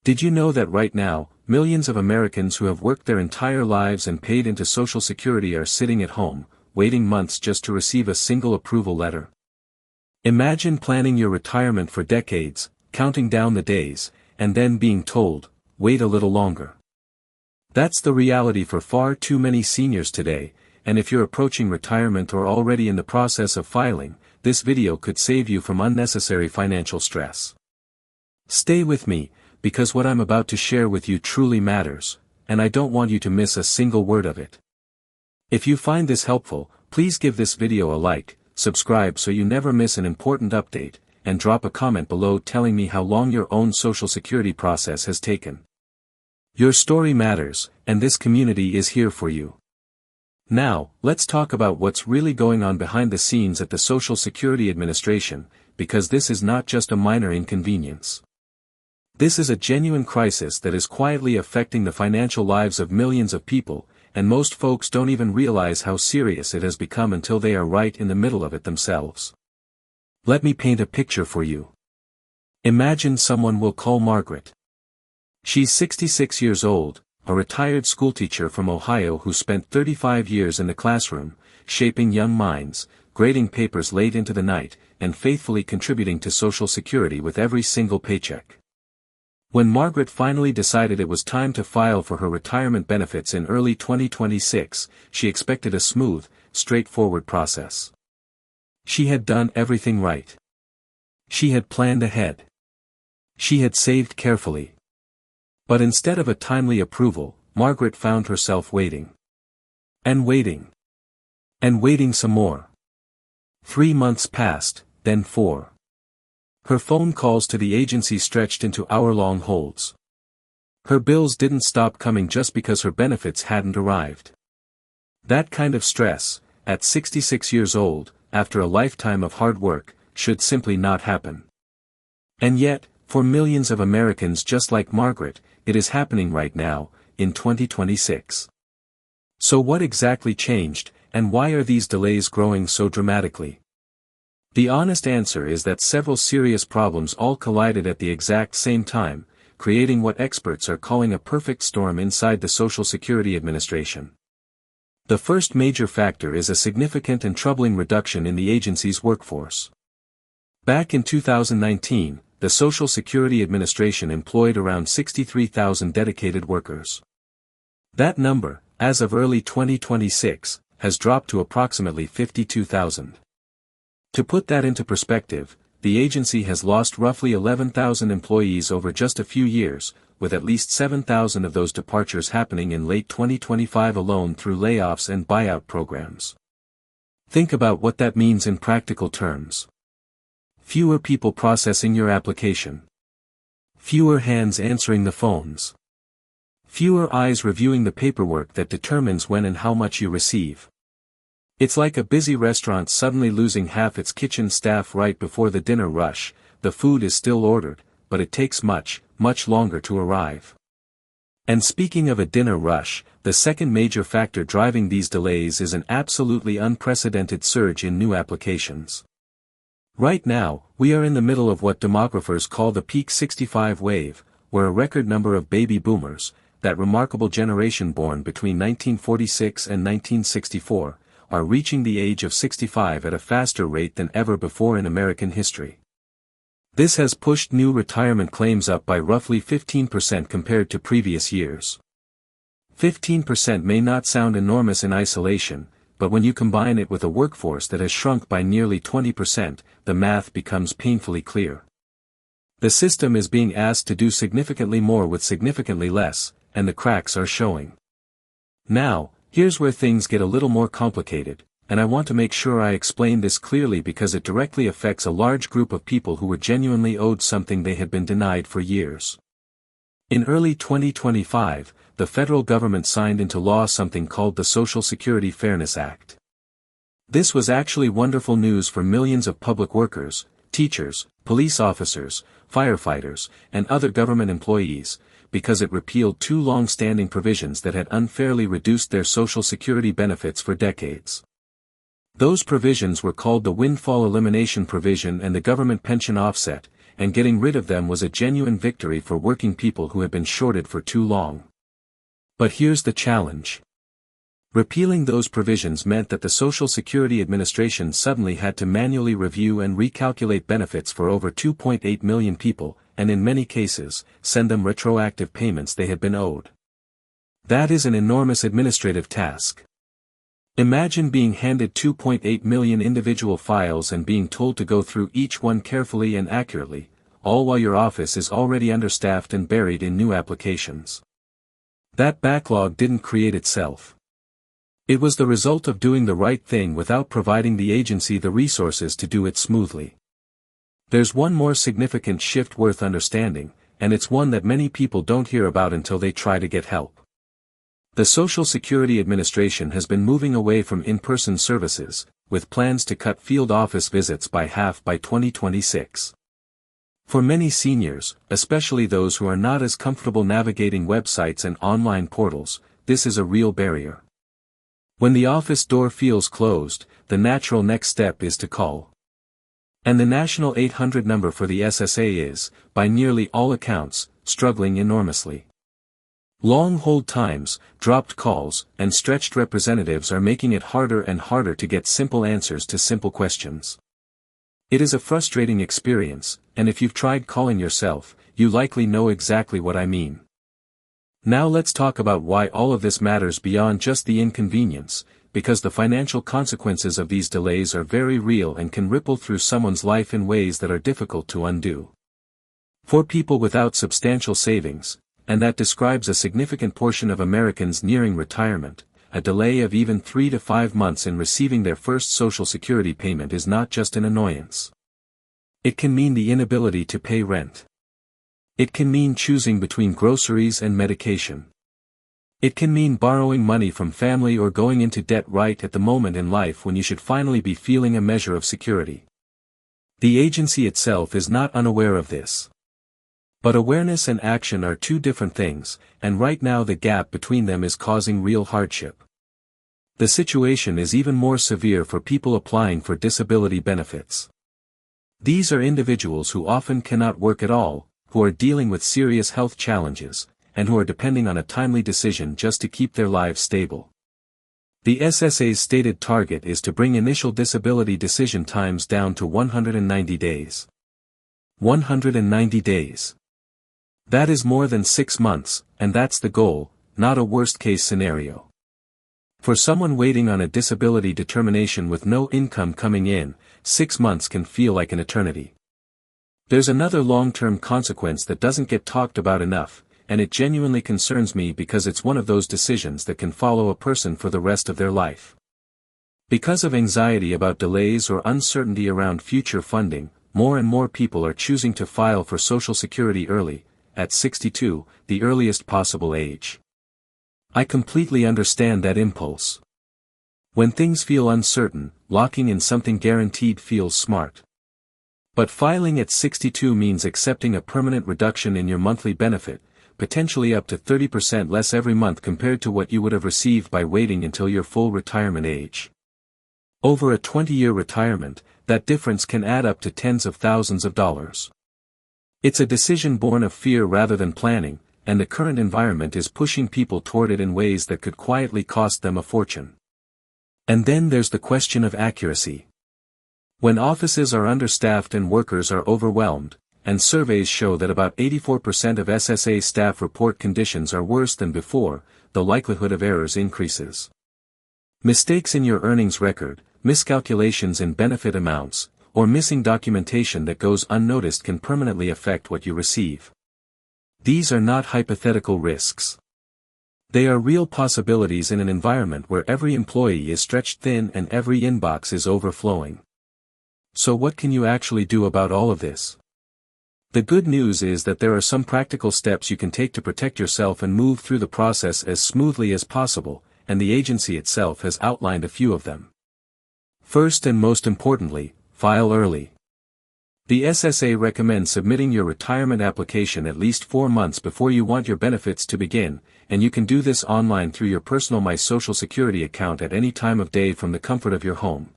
Did you know that right now, millions of Americans who have worked their entire lives and paid into Social Security are sitting at home, waiting months just to receive a single approval letter? Imagine planning your retirement for decades, counting down the days, and then being told, wait a little longer. That's the reality for far too many seniors today, and if you're approaching retirement or already in the process of filing, this video could save you from unnecessary financial stress. Stay with me, because what I'm about to share with you truly matters, and I don't want you to miss a single word of it. If you find this helpful, please give this video a like, subscribe so you never miss an important update, and drop a comment below telling me how long your own Social Security process has taken. Your story matters, and this community is here for you. Now, let's talk about what's really going on behind the scenes at the Social Security Administration, because this is not just a minor inconvenience. This is a genuine crisis that is quietly affecting the financial lives of millions of people, and most folks don't even realize how serious it has become until they are right in the middle of it themselves. Let me paint a picture for you. Imagine someone will call Margaret. She's 66 years old, a retired schoolteacher from Ohio who spent 35 years in the classroom, shaping young minds, grading papers late into the night, and faithfully contributing to Social Security with every single paycheck. When Margaret finally decided it was time to file for her retirement benefits in early 2026, she expected a smooth, straightforward process. She had done everything right. She had planned ahead. She had saved carefully. But instead of a timely approval, Margaret found herself waiting. And waiting. And waiting some more. 3 months passed, then 4. Her phone calls to the agency stretched into hour-long holds. Her bills didn't stop coming just because her benefits hadn't arrived. That kind of stress, at 66 years old, after a lifetime of hard work, should simply not happen. And yet, for millions of Americans just like Margaret, it is happening right now, in 2026. So what exactly changed, and why are these delays growing so dramatically? The honest answer is that several serious problems all collided at the exact same time, creating what experts are calling a perfect storm inside the Social Security Administration. The first major factor is a significant and troubling reduction in the agency's workforce. Back in 2019, the Social Security Administration employed around 63,000 dedicated workers. That number, as of early 2026, has dropped to approximately 52,000. To put that into perspective, the agency has lost roughly 11,000 employees over just a few years, with at least 7,000 of those departures happening in late 2025 alone through layoffs and buyout programs. Think about what that means in practical terms. Fewer people processing your application. Fewer hands answering the phones. Fewer eyes reviewing the paperwork that determines when and how much you receive. It's like a busy restaurant suddenly losing half its kitchen staff right before the dinner rush. The food is still ordered, but it takes much, much longer to arrive. And speaking of a dinner rush, the second major factor driving these delays is an absolutely unprecedented surge in new applications. Right now, we are in the middle of what demographers call the peak 65 wave, where a record number of baby boomers, that remarkable generation born between 1946 and 1964, are reaching the age of 65 at a faster rate than ever before in American history. This has pushed new retirement claims up by roughly 15% compared to previous years. 15% may not sound enormous in isolation, but when you combine it with a workforce that has shrunk by nearly 20%, the math becomes painfully clear. The system is being asked to do significantly more with significantly less, and the cracks are showing. Now, here's where things get a little more complicated, and I want to make sure I explain this clearly because it directly affects a large group of people who were genuinely owed something they had been denied for years. In early 2025, the federal government signed into law something called the Social Security Fairness Act. This was actually wonderful news for millions of public workers, teachers, police officers, firefighters, and other government employees, because it repealed two long-standing provisions that had unfairly reduced their Social Security benefits for decades. Those provisions were called the Windfall Elimination Provision and the Government Pension Offset, and getting rid of them was a genuine victory for working people who had been shorted for too long. But here's the challenge. Repealing those provisions meant that the Social Security Administration suddenly had to manually review and recalculate benefits for over 2.8 million people, and in many cases, send them retroactive payments they had been owed. That is an enormous administrative task. Imagine being handed 2.8 million individual files and being told to go through each one carefully and accurately, all while your office is already understaffed and buried in new applications. That backlog didn't create itself. It was the result of doing the right thing without providing the agency the resources to do it smoothly. There's one more significant shift worth understanding, and it's one that many people don't hear about until they try to get help. The Social Security Administration has been moving away from in-person services, with plans to cut field office visits by half by 2026. For many seniors, especially those who are not as comfortable navigating websites and online portals, this is a real barrier. When the office door feels closed, the natural next step is to call. And the national 800 number for the SSA is, by nearly all accounts, struggling enormously. Long hold times, dropped calls, and stretched representatives are making it harder and harder to get simple answers to simple questions. It is a frustrating experience, and if you've tried calling yourself, you likely know exactly what I mean. Now let's talk about why all of this matters beyond just the inconvenience, because the financial consequences of these delays are very real and can ripple through someone's life in ways that are difficult to undo. For people without substantial savings, and that describes a significant portion of Americans nearing retirement, a delay of even 3 to 5 months in receiving their first Social Security payment is not just an annoyance. It can mean the inability to pay rent. It can mean choosing between groceries and medication. It can mean borrowing money from family or going into debt right at the moment in life when you should finally be feeling a measure of security. The agency itself is not unaware of this. But awareness and action are two different things, and right now the gap between them is causing real hardship. The situation is even more severe for people applying for disability benefits. These are individuals who often cannot work at all, who are dealing with serious health challenges, and who are depending on a timely decision just to keep their lives stable. The SSA's stated target is to bring initial disability decision times down to 190 days. 190 days. That is more than 6 months, and that's the goal, not a worst-case scenario. For someone waiting on a disability determination with no income coming in, 6 months can feel like an eternity. There's another long-term consequence that doesn't get talked about enough, and it genuinely concerns me because it's one of those decisions that can follow a person for the rest of their life. Because of anxiety about delays or uncertainty around future funding, more and more people are choosing to file for Social Security early, at 62, the earliest possible age. I completely understand that impulse. When things feel uncertain, locking in something guaranteed feels smart. But filing at 62 means accepting a permanent reduction in your monthly benefit, potentially up to 30% less every month compared to what you would have received by waiting until your full retirement age. Over a 20-year retirement, that difference can add up to tens of thousands of dollars. It's a decision born of fear rather than planning, and the current environment is pushing people toward it in ways that could quietly cost them a fortune. And then there's the question of accuracy. When offices are understaffed and workers are overwhelmed, and surveys show that about 84% of SSA staff report conditions are worse than before, the likelihood of errors increases. Mistakes in your earnings record, miscalculations in benefit amounts, or missing documentation that goes unnoticed can permanently affect what you receive. These are not hypothetical risks. They are real possibilities in an environment where every employee is stretched thin and every inbox is overflowing. So what can you actually do about all of this? The good news is that there are some practical steps you can take to protect yourself and move through the process as smoothly as possible, and the agency itself has outlined a few of them. First and most importantly, file early. The SSA recommends submitting your retirement application at least 4 months before you want your benefits to begin, and you can do this online through your personal My Social Security account at any time of day from the comfort of your home.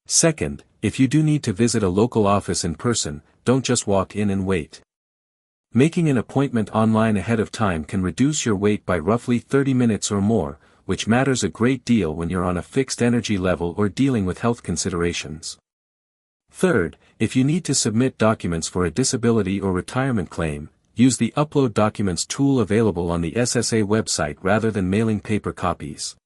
Second, if you do need to visit a local office in person, don't just walk in and wait. Making an appointment online ahead of time can reduce your wait by roughly 30 minutes or more, which matters a great deal when you're on a fixed energy level or dealing with health considerations. Third, if you need to submit documents for a disability or retirement claim, use the Upload Documents tool available on the SSA website rather than mailing paper copies.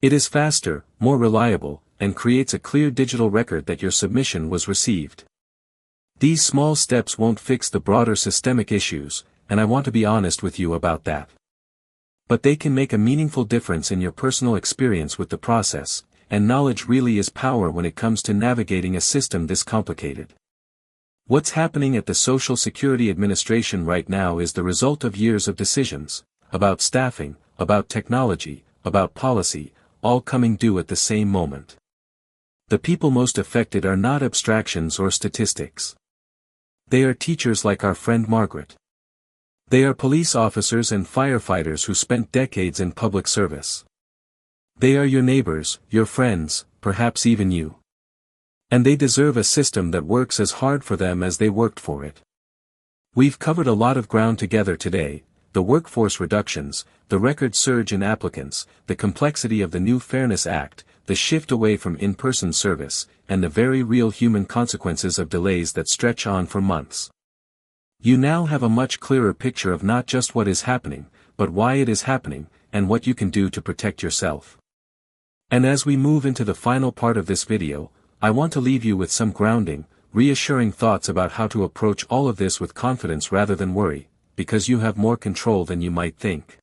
It is faster, more reliable, and creates a clear digital record that your submission was received. These small steps won't fix the broader systemic issues, and I want to be honest with you about that. But they can make a meaningful difference in your personal experience with the process, and knowledge really is power when it comes to navigating a system this complicated. What's happening at the Social Security Administration right now is the result of years of decisions, about staffing, about technology, about policy, all coming due at the same moment. The people most affected are not abstractions or statistics. They are teachers like our friend Margaret. They are police officers and firefighters who spent decades in public service. They are your neighbors, your friends, perhaps even you. And they deserve a system that works as hard for them as they worked for it. We've covered a lot of ground together today: the workforce reductions, the record surge in applicants, the complexity of the new Fairness Act, the shift away from in-person service, and the very real human consequences of delays that stretch on for months. You now have a much clearer picture of not just what is happening, but why it is happening, and what you can do to protect yourself. And as we move into the final part of this video, I want to leave you with some grounding, reassuring thoughts about how to approach all of this with confidence rather than worry, because you have more control than you might think.